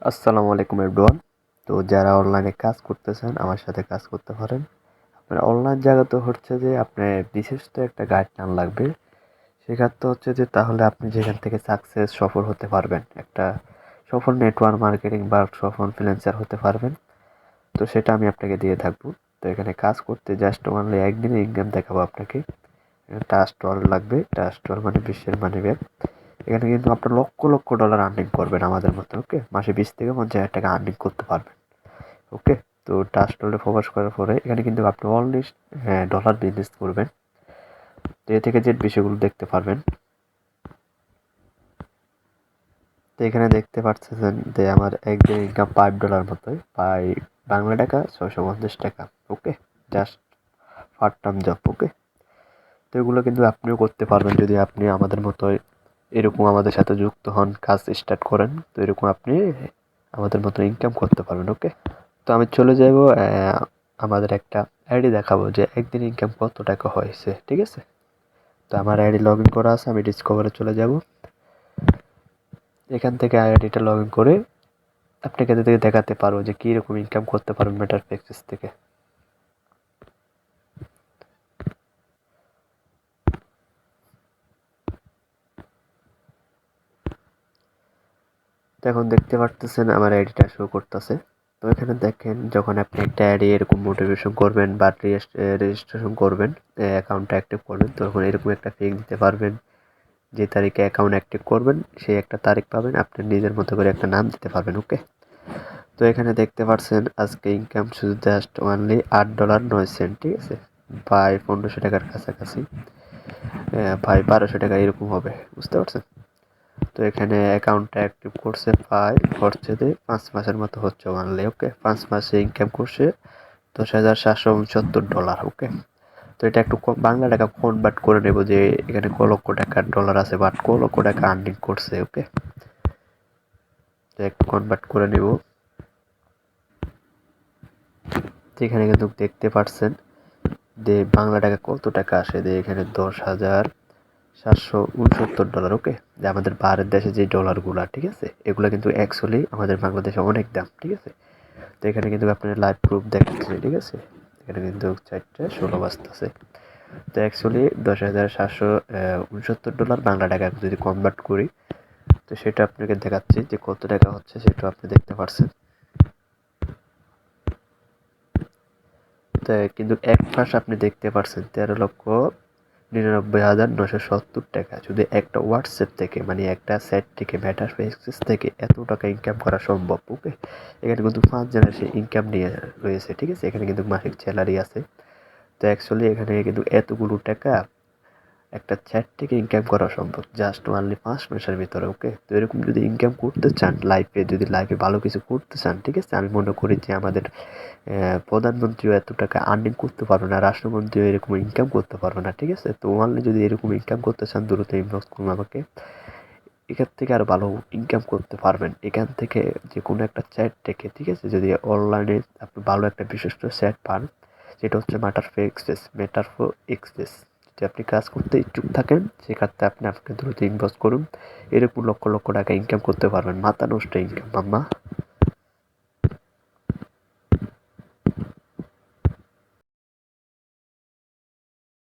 আসসালামু আলাইকুম এভরিওয়ান। তো যারা অনলাইনে কাজ করতেছেন আমার সাথে কাজ করতে পারেন। আপনার অনলাইন জায়গাতে হচ্ছে যে আপনার বিশেষ তো একটা গাইডলাইন লাগবে। সেক্ষেত্রে হচ্ছে যে তাহলে আপনি যেখান থেকে সফল হতে পারবেন, একটা সফল নেটওয়ার্ক মার্কেটিং বা সফল ফ্রিল্যান্সার হতে পারবেন। তো সেটা আমি আপনাকে দিয়ে থাকবো। তো এখানে কাজ করতে জাস্ট অনলি একদিনে ইনকাম দেখাবো আপনাকে। ট্রাস্ট ওয়ালেট লাগবে। ট্রাস্ট ওয়ালেট মানে বিশ্বের মানিব্যাগ। এখানে কিন্তু আপনার লক্ষ লক্ষ ডলার আর্নিং করবেন আমাদের মতো। ওকে, মাসে 20 থেকে 50 হাজার টাকা আর্নিং করতে পারবেন। ওকে, তো ট্রাস্ট ওয়ালেটে ফোকাস করার পরে এখানে কিন্তু আপনি অনলি ডলার বিজনেস করবেন। তো এ থেকে যে বিষয়গুলো দেখতে পারবেন। তো এখানে দেখতে পাচ্ছেন যে আমার একদিন ইনকাম $5 মতোই, প্রায় বাংলা টাকা 650 টাকা। ওকে, জাস্ট পার্ট টাইম জব। ওকে, তো এগুলো কিন্তু আপনিও করতে পারবেন যদি আপনি আমাদের মতোই এরকম আমাদের সাথে যুক্ত হন, কাজ স্টার্ট করেন। তো এরকম আপনি আমাদের মতো ইনকাম করতে পারবেন। ওকে, তো আমি চলে যাব আমাদের একটা আইডি দেখাবো যে একদিন ইনকাম কত টাকা হয়েছে। ঠিক আছে, তো আমার আইডি লগ ইন করা আছে, আমি ডিসকভারে চলে যাব। এখান থেকে আইডিটা লগ ইন করে আপনাকে দেখাতে পারবো যে কীরকম ইনকাম করতে পারবেন মেটার প্যাকেজ থেকে। তো এখন দেখতে পারতেছেন আমার আইডিটা শো করতেছে। তো এখানে দেখেন যখন আপনি একটা আইডি এরকম মোটিভেশন করবেন বা রেজিস্ট্রেশন করবেন, অ্যাকাউন্টটা অ্যাক্টিভ করবেন, তখন এরকম একটা পিক দিতে পারবেন। যে তারিখে অ্যাকাউন্ট অ্যাক্টিভ করবেন সেই একটা তারিখ পাবেন, আপনি নিজের মতো করে একটা নাম দিতে পারবেন। ওকে, তো এখানে দেখতে পাচ্ছেন আজকে ইনকাম শুধু জাস্ট অনলি $8.09। ঠিক আছে, প্রায় 1500 টাকার কাছাকাছি, প্রায় 1200 টাকা এরকম হবে, বুঝতে পারছেন। তো এখানে অ্যাকাউন্টটা অ্যাক্টিভ করছে প্রায় হচ্ছে যে 5 মাসের মতো হচ্ছে অনলি। ওকে, 5 মাসে ইনকাম করছে $10,769। ওকে, তো এটা একটু বাংলা টাকা কনভার্ট করে নেব যে এখানে ক লক্ষ টাকার ডলার আছে বাট ক লক্ষ টাকা আর্নিং করছে। ওকে, তো একটু কনভার্ট করে নেব। এখানে কিন্তু দেখতে পাচ্ছেন যে বাংলা টাকা কত টাকা আসে, যে এখানে $10,769। ওকে, যে আমাদের বাইরের দেশে যে ডলারগুলা, ঠিক আছে, এগুলো কিন্তু অ্যাকচুয়ালি আমাদের বাংলাদেশে অনেক দাম। ঠিক আছে, তো এখানে কিন্তু আপনার লাইভ প্রুফ দেখাচ্ছে। ঠিক আছে, এখানে কিন্তু 4:16 বাজতেছে। তো অ্যাকচুয়ালি $10,769 বাংলা টাকা যদি কনভার্ট করি, তো সেটা আপনাকে দেখাচ্ছি যে কত টাকা হচ্ছে, সেটা আপনি দেখতে পাচ্ছেন। তো কিন্তু এক মাস আপনি দেখতে পাচ্ছেন 13,99,970 টাকা শুধু একটা হোয়াটসঅ্যাপ থেকে, মানে একটা সেট থেকে, মেটা ফেসেস থেকে এত টাকা ইনকাম করা সম্ভব। ওকে, এখানে কিন্তু 5 জনের সে ইনকাম নিয়ে রয়েছে। ঠিক আছে, এখানে কিন্তু মাসিক স্যালারি আছে। তো অ্যাকচুয়ালি এখানে কিন্তু এতগুলো টাকা একটা চ্যাট থেকে ইনকাম করা সম্ভব জাস্ট অনলি 5 মাসের ভিতরে। ওকে, তো এরকম যদি ইনকাম করতে চান লাইফে, যদি লাইফে ভালো কিছু করতে চান, ঠিক আছে, আমি মনে করি যে আমাদের প্রধানমন্ত্রীও এত টাকা আর্নিং করতে পারবে না, রাষ্ট্রমন্ত্রীও এরকম ইনকাম করতে পারবে না। ঠিক আছে, তো অনলি যদি এরকম ইনকাম করতে চান দ্রুত ইনবক্স করুন আমাকে। এখান থেকে আরো ভালো ইনকাম করতে পারবেন এখান থেকে, যে কোনো একটা চ্যাট থেকে। ঠিক আছে, যদি অনলাইনে আপনি ভালো একটা বিশিষ্ট চ্যাট পান, যেটা হচ্ছে মেটার ফর এক্সপ্রেস, যদি আপনি কাজ করতে ইচ্ছুক থাকেন সেক্ষেত্রে আপনি আপনাকে দ্রুত ইনভেস্ট করুন। এরকম লক্ষ লক্ষ টাকা ইনকাম করতে পারবেন, মাথা নষ্ট ইনকাম মাম্মা।